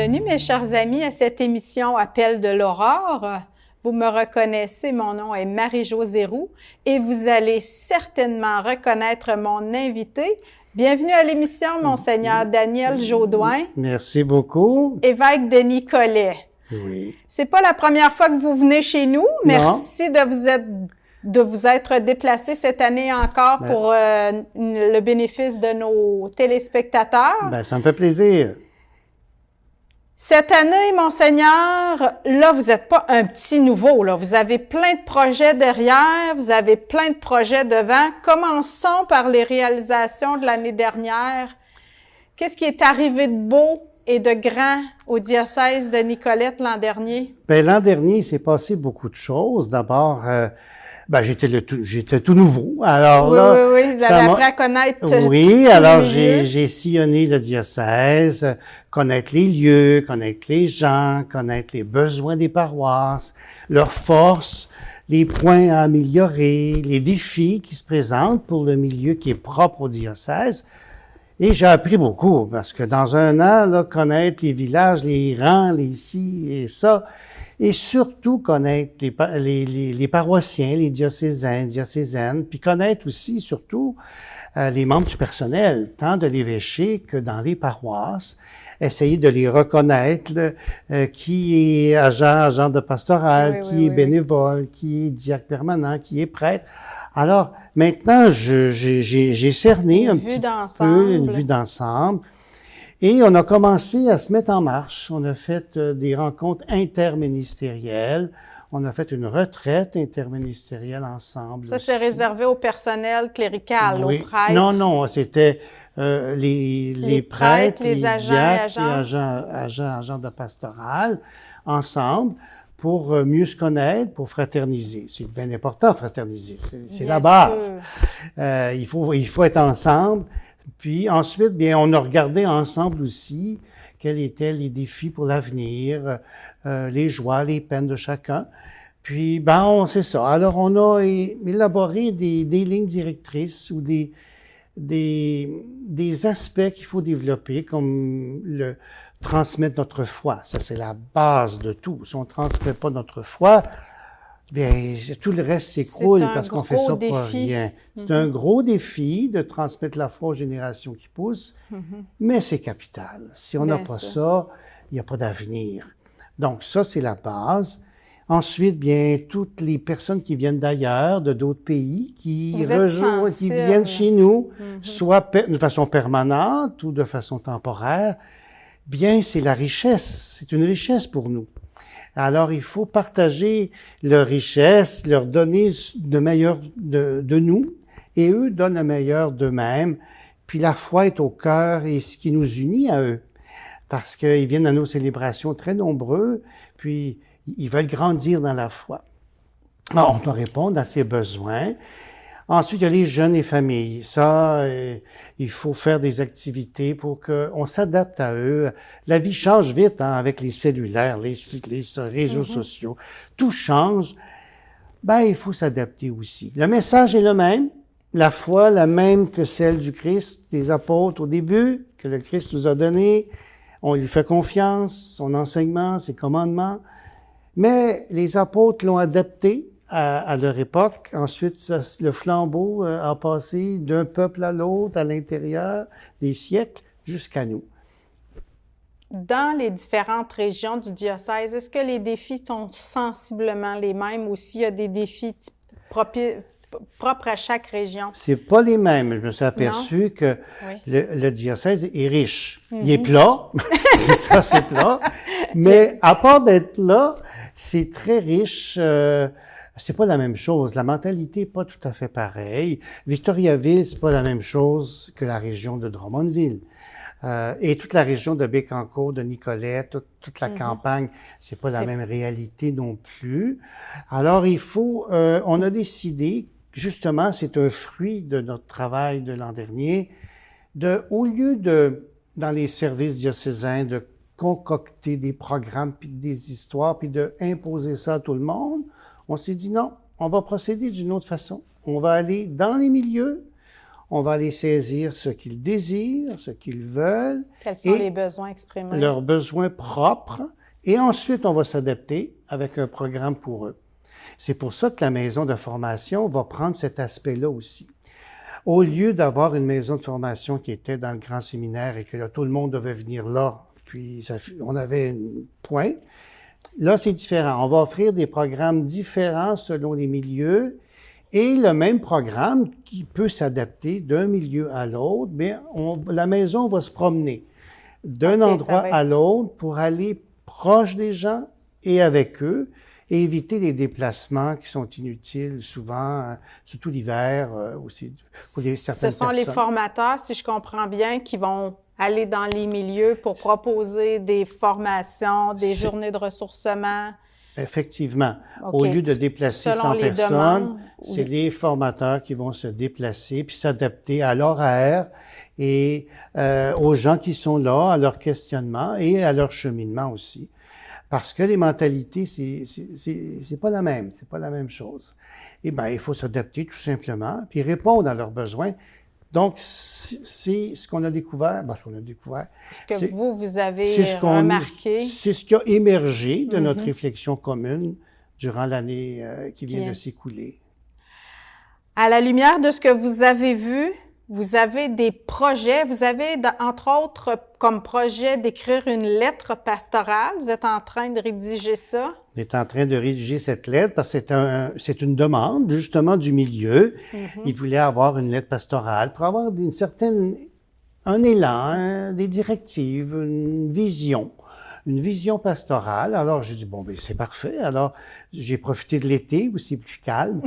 Bienvenue, mes chers amis, à cette émission Appel de l'Aurore. Vous me reconnaissez, mon nom est Marie-Josée Roux et vous allez certainement reconnaître mon invité. Bienvenue à l'émission, Monseigneur Daniel Jaudoin. Merci beaucoup. Évêque de Nicolet. Oui. C'est pas la première fois que vous venez chez nous. Merci de vous être déplacé cette année encore pour le bénéfice de nos téléspectateurs. Ça me fait plaisir. Cette année, Monseigneur, là, vous n'êtes pas un petit nouveau, là. Vous avez plein de projets derrière, vous avez plein de projets devant. Commençons par les réalisations de l'année dernière. Qu'est-ce qui est arrivé de beau et de grand au diocèse de Nicolette l'an dernier? L'an dernier, il s'est passé beaucoup de choses. D'abord, j'étais tout nouveau. Alors oui, là, oui, vous avez appris à connaître. Oui, alors j'ai sillonné le diocèse, connaître les lieux, connaître les gens, connaître les besoins des paroisses, leurs forces, les points à améliorer, les défis qui se présentent pour le milieu qui est propre au diocèse. Et j'ai appris beaucoup, parce que dans un an, là, connaître les villages, les rangs, les ci et ça, et surtout connaître les paroissiens, les diocésains, diocésaines, puis connaître aussi, surtout, les membres du personnel, tant de l'évêché que dans les paroisses, essayer de les reconnaître, qui est agent de pastoral, qui est bénévole, qui est diacre permanent, qui est prêtre. Alors, maintenant, j'ai cerné un petit peu une vue d'ensemble. Et on a commencé à se mettre en marche. On a fait des rencontres interministérielles. On a fait une retraite interministérielle ensemble. Ça, c'est réservé au personnel clérical, oui. aux prêtres? Non, c'était les prêtres, les agents et agents de pastoral, ensemble, pour mieux se connaître, pour fraterniser. C'est bien important, fraterniser. C'est la base. Il faut être ensemble. Puis ensuite, on a regardé ensemble aussi quels étaient les défis pour l'avenir, les joies, les peines de chacun. Puis, c'est ça. Alors, on a élaboré des lignes directrices ou des aspects qu'il faut développer, comme transmettre notre foi. Ça, c'est la base de tout. Si on ne transmet pas notre foi, tout le reste s'écroule parce qu'on fait ça pour rien. C'est un gros défi de transmettre la foi aux générations qui poussent, mais c'est capital. Si on n'a pas ça, il n'y a pas d'avenir. Donc ça, c'est la base. Ensuite, toutes les personnes qui viennent d'ailleurs, de d'autres pays, qui viennent chez nous, soit de façon permanente ou de façon temporaire, c'est la richesse. C'est une richesse pour nous. Alors, il faut partager leur richesse, leur donner le meilleur de nous, et eux donnent le meilleur d'eux-mêmes. Puis la foi est au cœur et ce qui nous unit à eux, parce qu'ils viennent à nos célébrations très nombreux, puis ils veulent grandir dans la foi. Alors, on doit répondre à ces besoins. Ensuite, il y a les jeunes et familles. Ça, il faut faire des activités pour qu'on s'adapte à eux. La vie change vite avec les cellulaires, les réseaux sociaux. Tout change. Il faut s'adapter aussi. Le message est le même. La foi, la même que celle du Christ, des apôtres au début, que le Christ nous a donné. On lui fait confiance, son enseignement, ses commandements. Mais les apôtres l'ont adapté à leur époque. Ensuite, le flambeau a passé d'un peuple à l'autre, à l'intérieur des siècles, jusqu'à nous. Dans les différentes régions du diocèse, est-ce que les défis sont sensiblement les mêmes ou s'il y a des défis propres à chaque région? C'est pas les mêmes. Je me suis aperçu que le diocèse est riche. Il est plat. C'est ça, c'est plat. Mais à part d'être plat, c'est très riche. C'est pas la même chose. La mentalité est pas tout à fait pareille. Victoriaville, c'est pas la même chose que la région de Drummondville. Et toute la région de Bécancour, de Nicolet, toute la campagne, c'est pas la même réalité non plus. Alors, on a décidé, justement, c'est un fruit de notre travail de l'an dernier, au lieu dans les services diocésains, de concocter des programmes, puis des histoires, puis de imposer ça à tout le monde, on s'est dit non, on va procéder d'une autre façon. On va aller dans les milieux, on va aller saisir ce qu'ils désirent, ce qu'ils veulent. Quels sont les besoins exprimés? Leurs besoins propres. Et ensuite, on va s'adapter avec un programme pour eux. C'est pour ça que la maison de formation va prendre cet aspect-là aussi. Au lieu d'avoir une maison de formation qui était dans le grand séminaire et que là, tout le monde devait venir là, puis on avait une pointe, là, c'est différent. On va offrir des programmes différents selon les milieux et le même programme qui peut s'adapter d'un milieu à l'autre, mais la maison va se promener d'un endroit à l'autre pour aller proche des gens et avec eux, et éviter les déplacements qui sont inutiles souvent, surtout l'hiver aussi pour certaines personnes. Ce sont les formateurs, si je comprends bien, qui vont aller dans les milieux pour proposer des formations, des journées de ressourcement. Effectivement. Au lieu de déplacer 100 personnes, c'est les formateurs qui vont se déplacer puis s'adapter à l'horaire et aux gens qui sont là, à leur questionnement et à leur cheminement aussi. Parce que les mentalités, c'est pas la même, c'est pas la même chose. Eh bien, il faut s'adapter tout simplement, puis répondre à leurs besoins. Donc, c'est ce qu'on a découvert. Ce qu'on a découvert. Ce que vous avez remarqué. C'est ce qui a émergé de notre réflexion commune durant l'année qui vient de s'écouler. À la lumière de ce que vous avez vu, vous avez des projets. Vous avez, entre autres, comme projet d'écrire une lettre pastorale. Vous êtes en train de rédiger ça. On est en train de rédiger cette lettre parce que c'est une demande, justement, du milieu. Ils voulaient avoir une lettre pastorale pour avoir un élan, des directives, une vision pastorale. Alors, j'ai dit, bon, ben c'est parfait. Alors, j'ai profité de l'été, où c'est plus calme,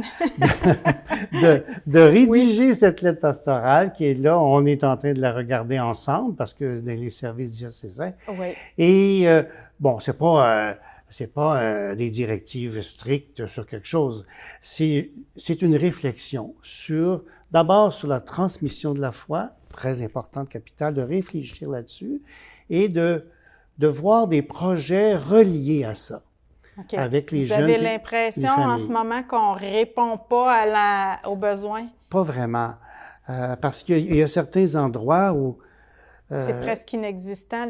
de rédiger cette lettre pastorale qui est là. On est en train de la regarder ensemble parce que dans les services diocésains. Oui. Et, bon, c'est pas des directives strictes sur quelque chose. C'est une réflexion d'abord sur la transmission de la foi, très importante, capitale, de réfléchir là-dessus et de voir des projets reliés à ça. Okay. Avec les jeunes. Vous avez l'impression en ce moment qu'on ne répond pas aux besoins? Pas vraiment. Parce qu'il y a certains endroits où... c'est presque inexistant,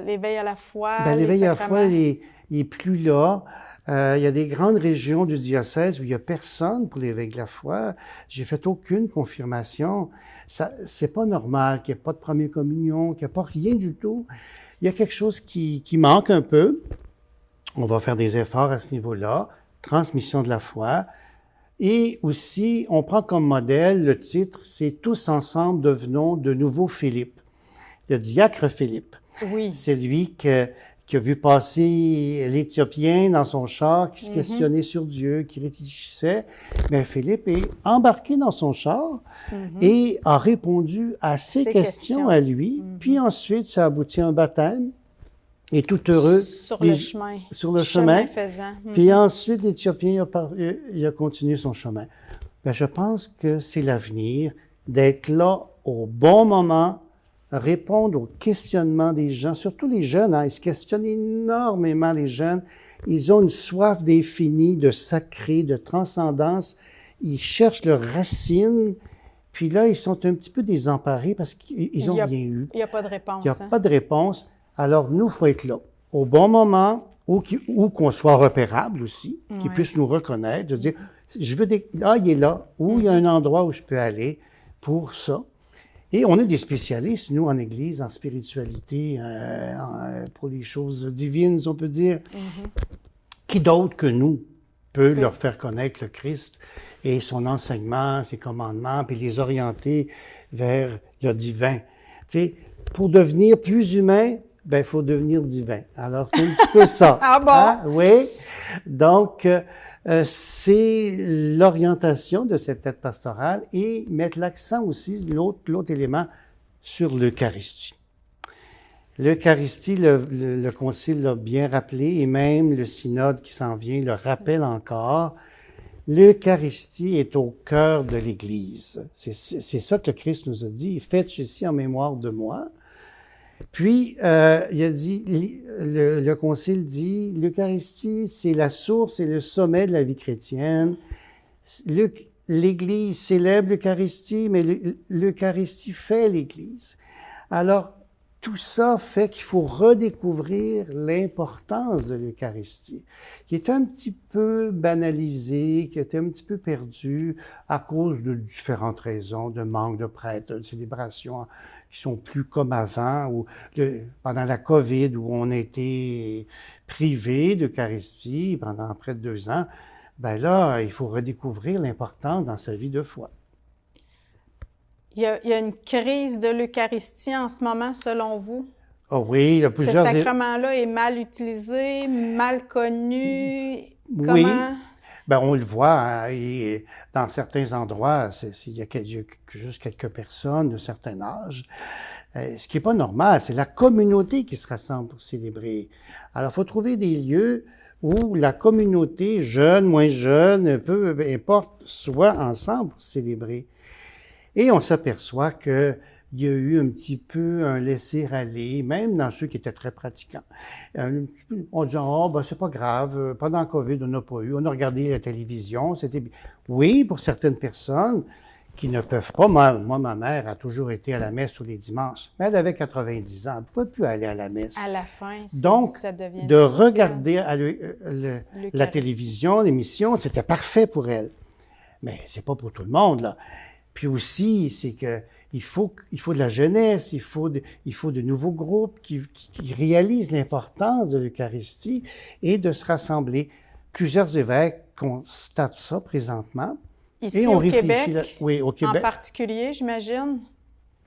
l'éveil à la foi, l'éveil à la foi, il n'est plus là. Il y a des grandes régions du diocèse où il n'y a personne pour l'éveil de la foi. J'ai fait aucune confirmation. C'est pas normal qu'il n'y ait pas de première communion, qu'il n'y ait pas rien du tout. Il y a quelque chose qui manque un peu. On va faire des efforts à ce niveau-là. Transmission de la foi. Et aussi, on prend comme modèle, le titre, c'est « Tous ensemble devenons de nouveaux Philippe ». Le diacre Philippe. Oui. C'est lui qui a vu passer l'Éthiopien dans son char, qui se questionnait sur Dieu, qui réfléchissait. Mais Philippe est embarqué dans son char et a répondu à ses questions à lui. Puis ensuite, ça aboutit à un baptême. Et tout heureux. Sur le chemin. Sur le chemin. Faisant. Puis ensuite, l'Éthiopien il a continué son chemin. Ben, je pense que c'est l'avenir d'être là au bon moment, répondre aux questionnements des gens, surtout les jeunes. Ils se questionnent énormément, les jeunes. Ils ont une soif d'infini, de sacré, de transcendance. Ils cherchent leurs racines. Puis là, ils sont un petit peu désemparés parce qu'ils n'ont rien eu. Il n'y a pas de réponse. Il n'y a pas de réponse. Alors, nous, il faut être là, au bon moment, ou qu'on soit repérable aussi, qu'ils puissent nous reconnaître, de dire, il est là, ou il y a un endroit où je peux aller pour ça. Et on est des spécialistes, nous, en Église, en spiritualité, pour les choses divines, on peut dire. Qui d'autre que nous peut leur faire connaître le Christ et son enseignement, ses commandements, puis les orienter vers le divin. Tu sais, pour devenir plus humain, il faut devenir divin. Alors, c'est un petit peu ça. Ah bon? Hein? Oui. Donc, c'est l'orientation de cette lettre pastorale et mettre l'accent aussi, l'autre élément, sur l'Eucharistie. L'Eucharistie, le Concile l'a bien rappelé et même le Synode qui s'en vient le rappelle encore. L'Eucharistie est au cœur de l'Église. C'est ça que le Christ nous a dit. Faites ceci en mémoire de moi. Puis, il a dit, le Concile l'Église célèbre l'Eucharistie, mais l'Eucharistie fait l'Église. Alors, tout ça fait qu'il faut redécouvrir l'importance de l'Eucharistie, qui est un petit peu banalisée, qui était un petit peu perdue à cause de différentes raisons, de manque de prêtres, de célébrations qui sont plus comme avant, ou pendant la COVID, où on a été privé d'Eucharistie pendant près de 2 ans. Ben là, il faut redécouvrir l'importance dans sa vie de foi. Il y a une crise de l'Eucharistie en ce moment, selon vous? Oh oui, il y a plusieurs... Ce sacrement-là est mal utilisé, mal connu. Comment? Oui, ben on le voit, hein, et dans certains endroits, il y a juste quelques personnes de certain âge. Ce qui n'est pas normal, c'est la communauté qui se rassemble pour célébrer. Alors, il faut trouver des lieux où la communauté, jeune, moins jeune, peu importe, soit ensemble pour célébrer. Et on s'aperçoit qu'il y a eu un petit peu un laisser-aller, même dans ceux qui étaient très pratiquants. On dit, oh, ben c'est pas grave, pendant le COVID, on n'a pas eu, on a regardé la télévision, c'était bien. Oui, pour certaines personnes qui ne peuvent pas. Moi, ma mère a toujours été à la messe tous les dimanches, mais elle avait 90 ans, elle ne pouvait plus aller à la messe. À la fin, donc, ça devient de difficile. regarder la télévision, l'émission, c'était parfait pour elle. Mais c'est pas pour tout le monde, là. Puis aussi, c'est que il faut de la jeunesse, il faut de nouveaux groupes qui réalisent l'importance de l'Eucharistie et de se rassembler. Plusieurs évêques constatent ça présentement. Ici, et on au réfléchit Québec, oui, au Québec, en particulier, j'imagine?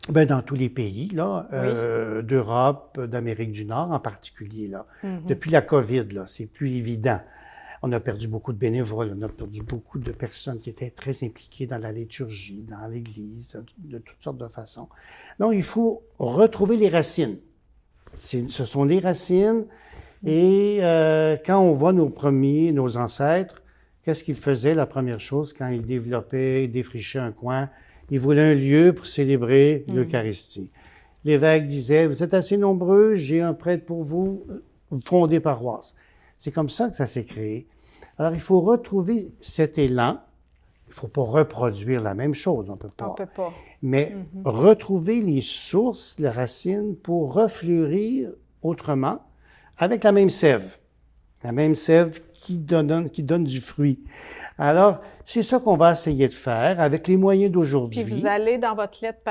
Ben, dans tous les pays, là, Oui. d'Europe, d'Amérique du Nord en particulier, là. Depuis la COVID, là, c'est plus évident. On a perdu beaucoup de bénévoles, on a perdu beaucoup de personnes qui étaient très impliquées dans la liturgie, dans l'Église, de toutes sortes de façons. Donc, il faut retrouver les racines. Ce sont les racines, et quand on voit nos ancêtres, qu'est-ce qu'ils faisaient la première chose quand ils développaient, défrichaient un coin? Ils voulaient un lieu pour célébrer l'Eucharistie. L'évêque disait, vous êtes assez nombreux, j'ai un prêtre pour vous, fondez paroisse. C'est comme ça que ça s'est créé. Alors, il faut retrouver cet élan. Il ne faut pas reproduire la même chose, on ne peut pas. On peut pas. Mais retrouver les sources, les racines, pour refleurir autrement, avec la même sève. La même sève qui donne du fruit. Alors, c'est ça qu'on va essayer de faire avec les moyens d'aujourd'hui. Puis vous allez, dans votre lettre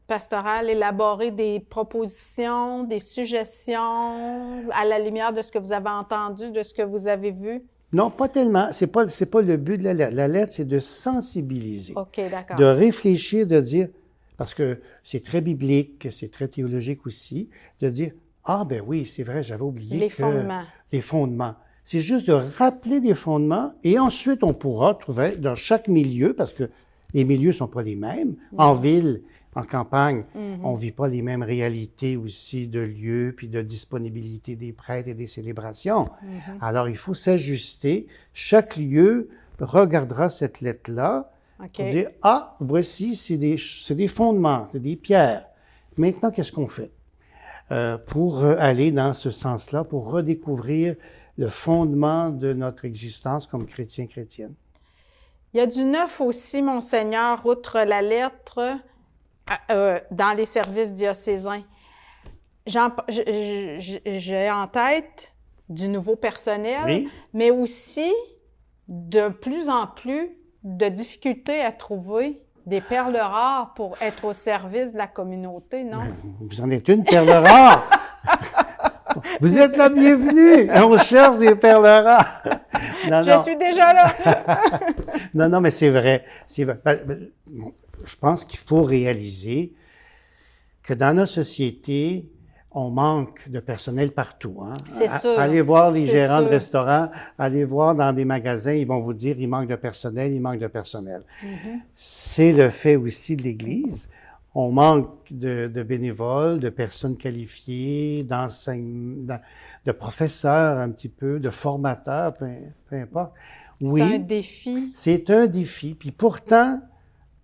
pastorale, élaborer des propositions, des suggestions à la lumière de ce que vous avez entendu, de ce que vous avez vu? Non, pas tellement. C'est pas le but de la lettre. La lettre, c'est de sensibiliser. OK, d'accord. De réfléchir, de dire, parce que c'est très biblique, c'est très théologique aussi, de dire, ah ben oui, c'est vrai, j'avais oublié les fondements. Les fondements. C'est juste de rappeler des fondements et ensuite on pourra trouver dans chaque milieu, parce que les milieux ne sont pas les mêmes. En ville, en campagne, on ne vit pas les mêmes réalités aussi de lieux puis de disponibilité des prêtres et des célébrations. Alors, il faut s'ajuster. Chaque lieu regardera cette lettre-là pour dire, ah, voici, c'est des fondements, c'est des pierres. Maintenant, qu'est-ce qu'on fait? Pour aller dans ce sens-là, pour redécouvrir le fondement de notre existence comme chrétiens-chrétiennes. Il y a du neuf aussi, Monseigneur, outre la lettre, dans les services diocésains. J'ai en tête du nouveau personnel, Oui. mais aussi de plus en plus de difficultés à trouver des perles rares pour être au service de la communauté, non? Vous en êtes une perle rare! Vous êtes la bienvenue! On cherche des perles rares! Non, Je suis déjà là! Non, mais c'est vrai. C'est vrai. Je pense qu'il faut réaliser que dans notre société, on manque de personnel partout. Hein? C'est sûr. Allez voir les gérants sûr. de restaurants, allez voir dans des magasins, ils vont vous dire il manque de personnel, il manque de personnel. C'est le fait aussi de l'Église. On manque de bénévoles, de personnes qualifiées, de professeurs un petit peu, de formateurs, peu importe. Oui, C'est un défi. c'est un défi. Puis pourtant,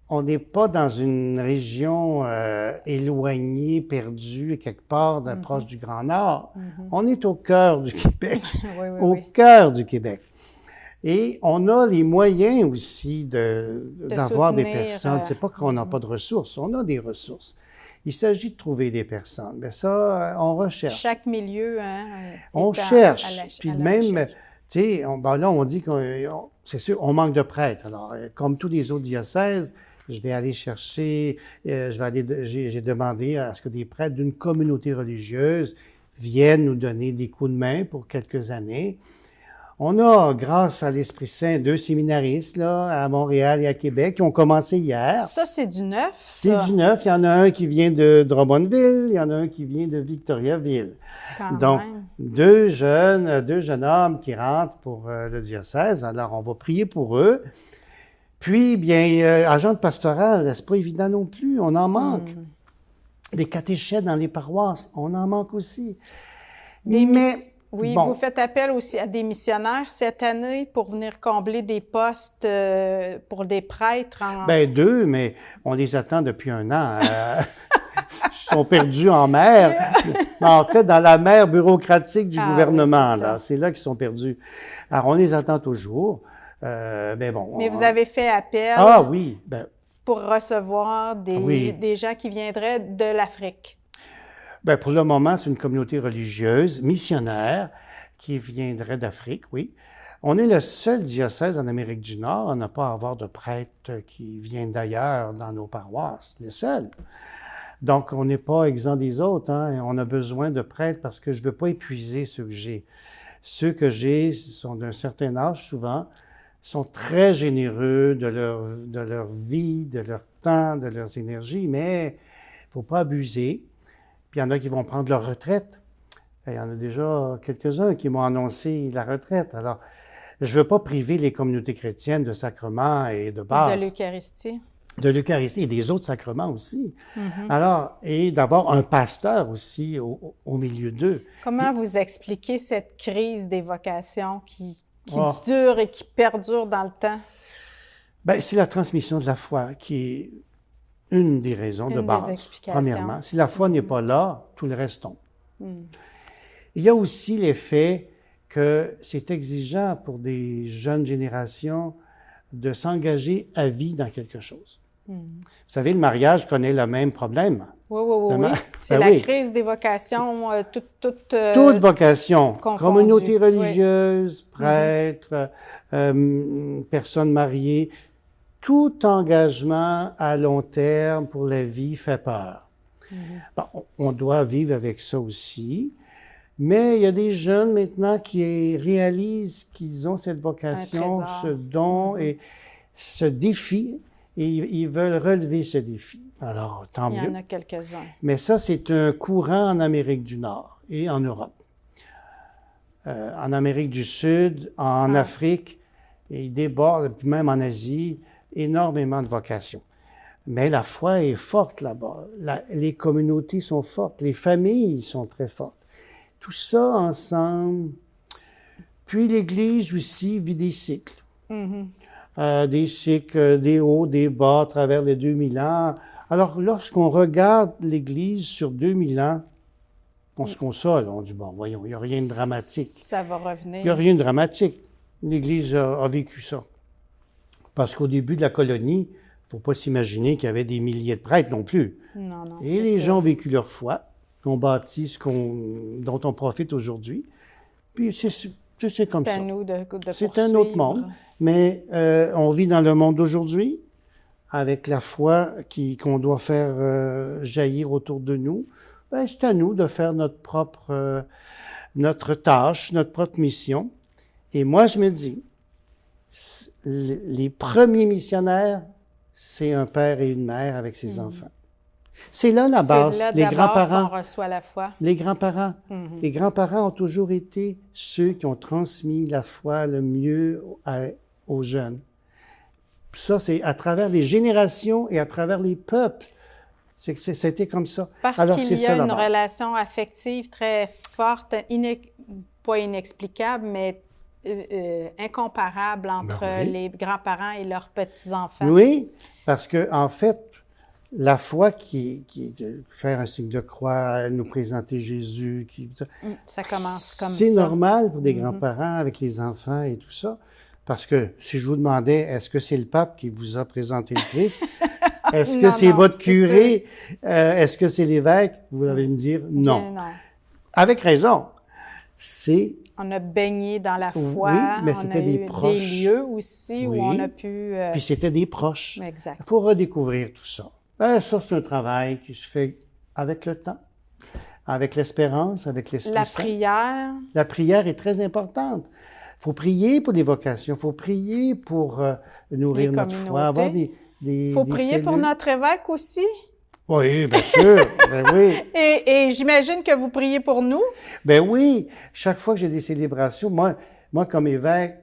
on n'est pas dans une région éloignée, perdue, quelque part, proche du Grand Nord. On est au cœur du Québec, Oui, au cœur du Québec. Et on a les moyens aussi d'avoir des soutenir, personnes. C'est pas qu'on n'a pas de ressources, on a des ressources. Il s'agit de trouver des personnes. Mais ça, on recherche. Chaque milieu, hein, On est cherche. Puis à la même, recherche. tu sais, là, on dit c'est sûr, on manque de prêtres. Alors, comme tous les autres diocèses, je vais aller chercher, j'ai demandé à ce que des prêtres d'une communauté religieuse viennent nous donner des coups de main pour quelques années. On a, grâce à l'Esprit Saint, 2 séminaristes là, à Montréal et à Québec qui ont commencé hier. Ça, c'est du neuf, C'est ça? du neuf. Il y en a un qui vient de Drummondville, il y en a un qui vient de Victoriaville. Quand Donc, même. deux jeunes hommes qui rentrent pour le diocèse. Alors, on va prier pour eux. Puis, bien, agent pastoral, c'est pas évident non plus. On en manque. Des catéchètes dans les paroisses, on en manque aussi. Oui, bon, vous faites appel aussi à des missionnaires cette année pour venir combler des postes pour des prêtres. Ben 2, mais on les attend depuis 1 an. Ils sont perdus en mer. En fait, dans la mer bureaucratique du gouvernement. Oui, c'est là qu'ils sont perdus. Alors, on les attend toujours. Mais bon. Mais vous avez fait appel oui, pour recevoir des gens qui viendraient de l'Afrique. Ben, pour le moment, c'est une communauté religieuse, missionnaire, qui viendrait d'Afrique, oui. On est le seul diocèse en Amérique du Nord à ne pas avoir de prêtres qui viennent d'ailleurs dans nos paroisses. Le seul. Donc, on n'est pas exempt des autres. Hein? On a besoin de prêtres parce que je ne veux pas épuiser ceux que j'ai. Ceux que j'ai sont d'un certain âge souvent, sont très généreux de leur vie, de leur temps, de leurs énergies, mais il ne faut pas abuser. Puis il y en a qui vont prendre leur retraite. Il y en a déjà quelques-uns qui m'ont annoncé la retraite. Alors, je ne veux pas priver les communautés chrétiennes de sacrements et de base. De l'Eucharistie. De l'Eucharistie et des autres sacrements aussi. Alors, et d'avoir un pasteur aussi au milieu d'eux. Comment vous expliquez cette crise des vocations qui dure et qui perdure dans le temps? Bien, c'est la transmission de la foi qui est une des raisons de base. Premièrement, si la foi n'est pas là, tout le reste tombe. Il y a aussi l'effet que c'est exigeant pour des jeunes générations de s'engager à vie dans quelque chose. Vous savez, le mariage connaît le même problème. Oui. C'est la crise des vocations, toute vocation, confondue. Communauté religieuse, prêtre, personnes mariées, tout engagement à long terme pour la vie fait peur. Bon, on doit vivre avec ça aussi, mais il y a des jeunes maintenant qui réalisent qu'ils ont cette vocation, ce don et ce défi, et ils veulent relever ce défi. Alors, tant mieux. Il y en a quelques-uns. Mais ça, c'est un courant en Amérique du Nord et en Europe. En Amérique du Sud, en Afrique, et il déborde, puis même en Asie, énormément de vocations. Mais la foi est forte là-bas. Les communautés sont fortes. Les familles sont très fortes. Tout ça ensemble. Puis l'Église aussi vit des cycles. Des cycles, des hauts, des bas à travers les 2000 ans. Alors, lorsqu'on regarde l'Église sur 2000 ans, on se console. On dit, bon, voyons, il n'y a rien de dramatique. Ça va revenir. Il n'y a rien de dramatique. L'Église a vécu ça. Parce qu'au début de la colonie, il ne faut pas s'imaginer qu'il y avait des milliers de prêtres non plus. Non, et les gens ont vécu leur foi, ont bâti dont on profite aujourd'hui. Puis c'est comme ça. C'est à nous de c'est un autre monde. Mais on vit dans le monde d'aujourd'hui avec la foi qu'on doit faire jaillir autour de nous. Ben, c'est à nous de faire notre tâche, notre propre mission. Et moi, je me dis, les premiers missionnaires, c'est un père et une mère avec ses enfants. C'est là la base. C'est là les grands-parents. qu'on reçoit la foi. Les grands-parents. Les grands-parents ont toujours été ceux qui ont transmis la foi le mieux aux jeunes. Ça, c'est à travers les générations et à travers les peuples. C'était comme ça. Parce qu'il y a une relation affective très forte, pas inexplicable, mais incomparable entre les grands-parents et leurs petits-enfants. Oui, parce que en fait, la foi qui est de faire un signe de croix, nous présenter Jésus, ça commence comme ça. C'est normal pour des grands-parents avec les enfants et tout ça, Parce que si je vous demandais, est-ce que c'est le pape qui vous a présenté le Christ? Est-ce que Non, c'est non, votre c'est curé? Est-ce que c'est l'évêque? Vous allez me dire non. Bien, non. Avec raison. C'est... On a baigné dans la foi. Oui, mais on c'était a des eu proches. des lieux aussi Oui. où on a pu... Puis c'était des proches. Exact. Il faut redécouvrir tout ça. Ça, c'est un travail qui se fait avec le temps, avec l'espérance, avec l'Esprit La Saint. prière. La prière est très importante. Il faut prier pour les vocations, il faut prier pour nourrir Les notre foi, communautés. avoir des Il faut prier pour cellules. notre évêque aussi. Oui, bien sûr, ben oui. Et j'imagine que vous priez pour nous. Ben oui, chaque fois que j'ai des célébrations, moi comme évêque,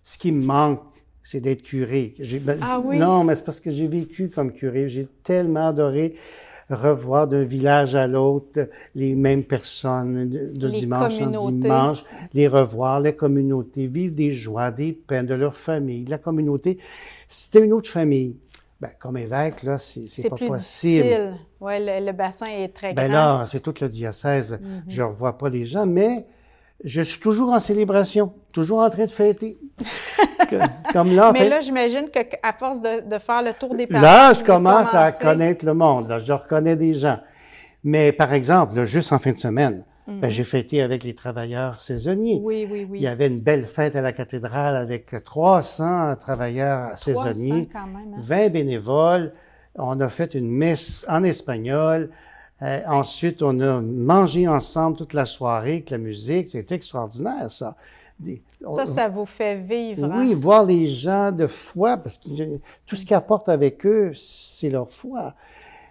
ce qui me manque, c'est d'être curé. Ah oui? Non, mais c'est parce que j'ai vécu comme curé. J'ai tellement adoré revoir d'un village à l'autre les mêmes personnes de Les dimanche en communautés. dimanche, les revoir, les communautés, vivre des joies, des peines de leur famille, de la communauté. C'était une autre famille. Ben, comme évêque, là, c'est pas plus possible. difficile. Oui, le bassin est très Ben grand. là, c'est tout le diocèse. Je ne revois pas les gens, mais je suis toujours en célébration, toujours en train de fêter. Comme là, en Mais fait, là, j'imagine qu'à force de faire le tour des paroisses... là, je commence à commencer- connaître le monde. Là, je reconnais des gens. Mais par exemple, là, juste en fin de semaine, ben, j'ai fêté avec les travailleurs saisonniers. Oui, oui, oui. Il y avait une belle fête à la cathédrale avec 300 travailleurs 300 saisonniers, quand même. Hein? 20 bénévoles. On a fait une messe en espagnol. Ensuite, on a mangé ensemble toute la soirée avec la musique. C'était extraordinaire, ça. Ça vous fait vivre. Oui, Hein? voir les gens de foi, parce que tout ce qu'ils apportent avec eux, c'est leur foi.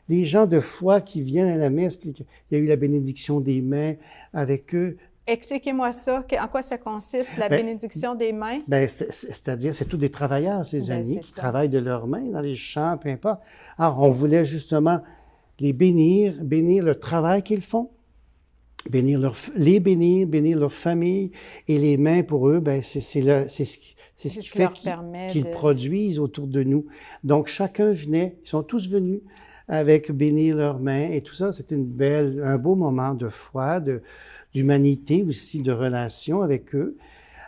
Des gens de foi qui viennent à la messe, puis il y a eu la bénédiction des mains avec eux. Expliquez-moi ça. En quoi ça consiste, la Ben, bénédiction des mains? Ben, c'est-à-dire, c'est tous des travailleurs, ces Ben, amis, c'est qui ça. travaillent de leurs mains dans les champs, peu importe. Alors, on voulait justement les bénir le travail qu'ils font, bénir leur famille, et les mains pour eux, ben, c'est ce qui fait leur permet qu'ils de- produisent autour de nous. Donc, chacun venait, ils sont tous venus avec bénir leurs mains, et tout ça, c'était un beau moment de foi, d'humanité aussi, de relation avec eux.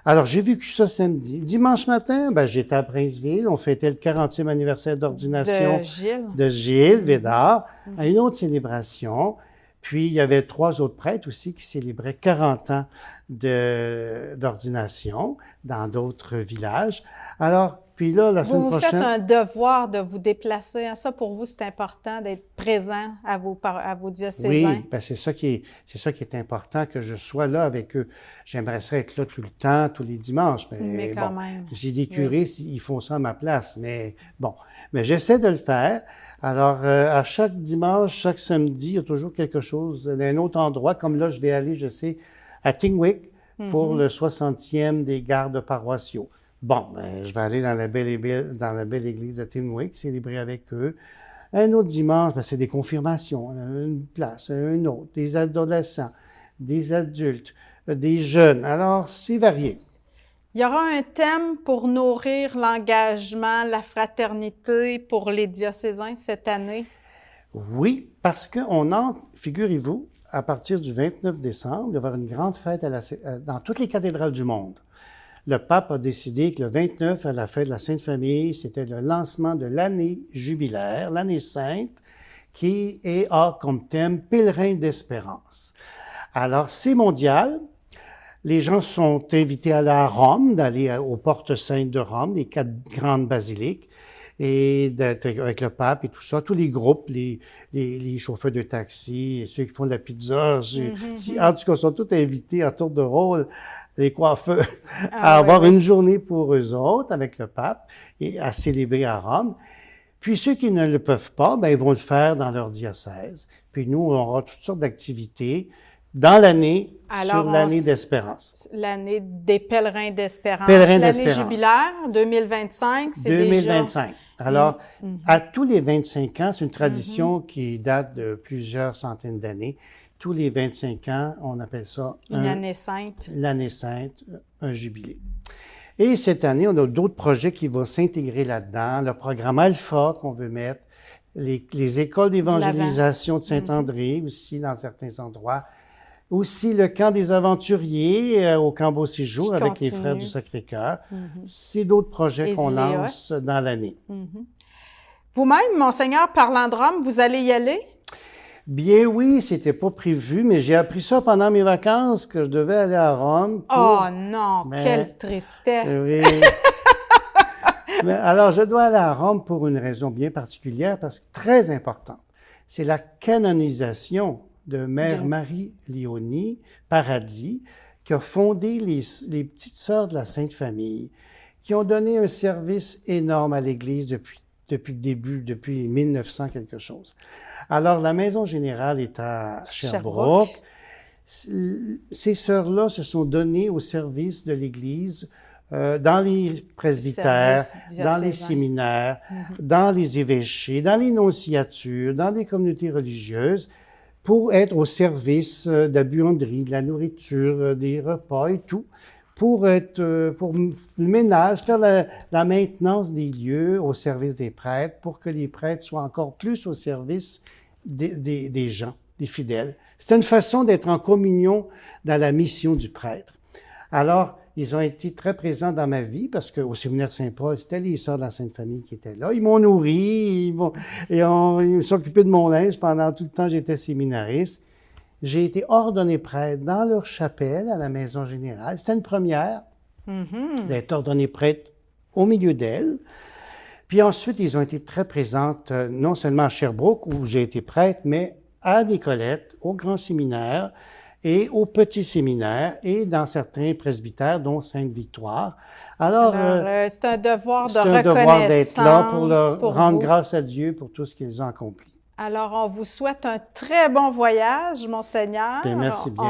Alors, j'ai vécu ça samedi. Dimanche matin, ben, j'étais à Princeville. On fêtait le 40e anniversaire d'ordination De Gilles. de Gilles Védard, à une autre célébration. Puis, il y avait 3 autres prêtres aussi qui célébraient 40 ans d'ordination dans d'autres villages. Alors, puis là, la semaine Vous prochaine... faites un devoir de vous déplacer. Ça, pour vous, c'est important d'être présent à vos diocésains. Oui, ben c'est ça qui est important, que je sois là avec eux. J'aimerais ça être là tout le temps, tous les dimanches. Mais quand bon, même. j'ai des curés, ils font ça à ma place. Mais bon, mais j'essaie de le faire. Alors, à chaque dimanche, chaque samedi, il y a toujours quelque chose, d'un autre endroit. Comme là, je vais aller, je sais, à Tingwick pour le 60e des gardes paroissiaux. Bon, ben, je vais aller dans la belle église de Tingwick, célébrer avec eux. Un autre dimanche, ben, c'est des confirmations, une place, une autre, des adolescents, des adultes, des jeunes. Alors, c'est varié. Il y aura un thème pour nourrir l'engagement, la fraternité pour les diocésains cette année. Oui, parce qu'on entre, figurez-vous, à partir du 29 décembre, il va y avoir une grande fête dans toutes les cathédrales du monde. Le pape a décidé que le 29, à la fête de la Sainte Famille, c'était le lancement de l'année jubilaire, l'année sainte, qui a comme thème « Pèlerin d'espérance ». Alors, c'est mondial. Les gens sont invités à aller à Rome, d'aller aux portes saintes de Rome, les 4 grandes basiliques, et d'être avec le pape et tout ça. Tous les groupes, les chauffeurs de taxi, ceux qui font de la pizza, en tout cas, sont tous invités à tour de rôle, les coiffeurs, à avoir une journée pour eux autres avec le pape et à célébrer à Rome. Puis ceux qui ne le peuvent pas, ben, ils vont le faire dans leur diocèse. Puis nous, on aura toutes sortes d'activités dans l'année, sur l'année d'espérance. L'année des pèlerins d'espérance. Pèlerins l'année d'espérance. jubilaire, 2025, c'est 2025. déjà... Alors, à tous les 25 ans, c'est une tradition qui date de plusieurs centaines d'années. Tous les 25 ans, on appelle ça une année sainte. L'année sainte, un jubilé. Et cette année, on a d'autres projets qui vont s'intégrer là-dedans. Le programme Alpha qu'on veut mettre, les écoles d'évangélisation de Saint-André aussi dans certains endroits, Aussi le camp des aventuriers au camp Beau Séjour Qui avec les continue. Frères du Sacré-Cœur. C'est d'autres projets Les qu'on Iléos. lance dans l'année. Vous-même, Monseigneur, parlant de Rome, vous allez y aller? Bien oui, c'était pas prévu, mais j'ai appris ça pendant mes vacances que je devais aller à Rome. Oh non, Mais- quelle tristesse! Oui. Mais alors, je dois aller à Rome pour une raison bien particulière, parce que très importante. C'est la canonisation de Mère Marie Léonie Paradis, qui a fondé les Petites Sœurs de la Sainte Famille, qui ont donné un service énorme à l'Église depuis le début, depuis 1900 quelque chose. Alors, la Maison Générale est à Sherbrooke. Ces sœurs-là se sont données au service de l'Église dans les presbytères, Service dans les diocésain. séminaires, dans les évêchés, dans les nonciatures, dans les communautés religieuses, pour être au service de la buanderie, de la nourriture, des repas et tout, pour le ménage, faire la maintenance des lieux au service des prêtres, pour que les prêtres soient encore plus au service des gens, des fidèles. C'est une façon d'être en communion dans la mission du prêtre. Alors, ils ont été très présents dans ma vie parce qu'au séminaire Saint-Paul, c'était les sœurs de la Sainte Famille qui étaient là. Ils m'ont nourri, ils s'occupaient de mon linge pendant tout le temps que j'étais séminariste. J'ai été ordonné prêtre dans leur chapelle à la Maison Générale. C'était une première d'être ordonné prêtre au milieu d'elles. Puis ensuite, ils ont été très présentes, non seulement à Sherbrooke, où j'ai été prêtre, mais à Nicolette, au grand séminaire et au petit séminaire et dans certains presbytères, dont Sainte-Victoire. Alors, c'est un devoir de c'est un reconnaissance devoir d'être là pour leur rendre vous. grâce à Dieu pour tout ce qu'ils ont accompli. Alors, on vous souhaite un très bon voyage, Monseigneur. Bien, merci bien.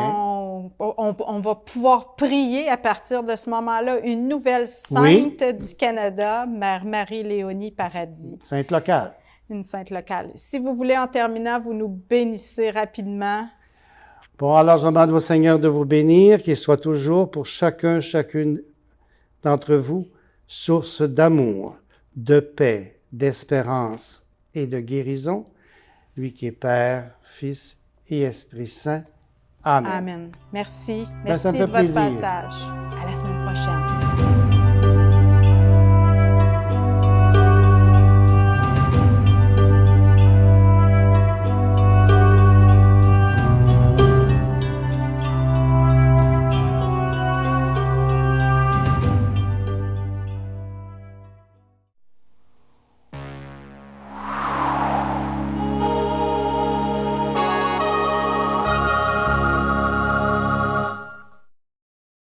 On va pouvoir prier à partir de ce moment-là une nouvelle sainte Oui. du Canada, Mère Marie-Léonie Paradis, Sainte locale. une sainte locale. Si vous voulez, en terminant, vous nous bénissez rapidement. Bon, alors je demande au Seigneur de vous bénir, qu'il soit toujours pour chacune d'entre vous source d'amour, de paix, d'espérance et de guérison, lui qui est Père, Fils et Esprit Saint. Amen. Amen. Merci. Ben, ça Merci me de fait votre plaisir. passage. À la semaine prochaine.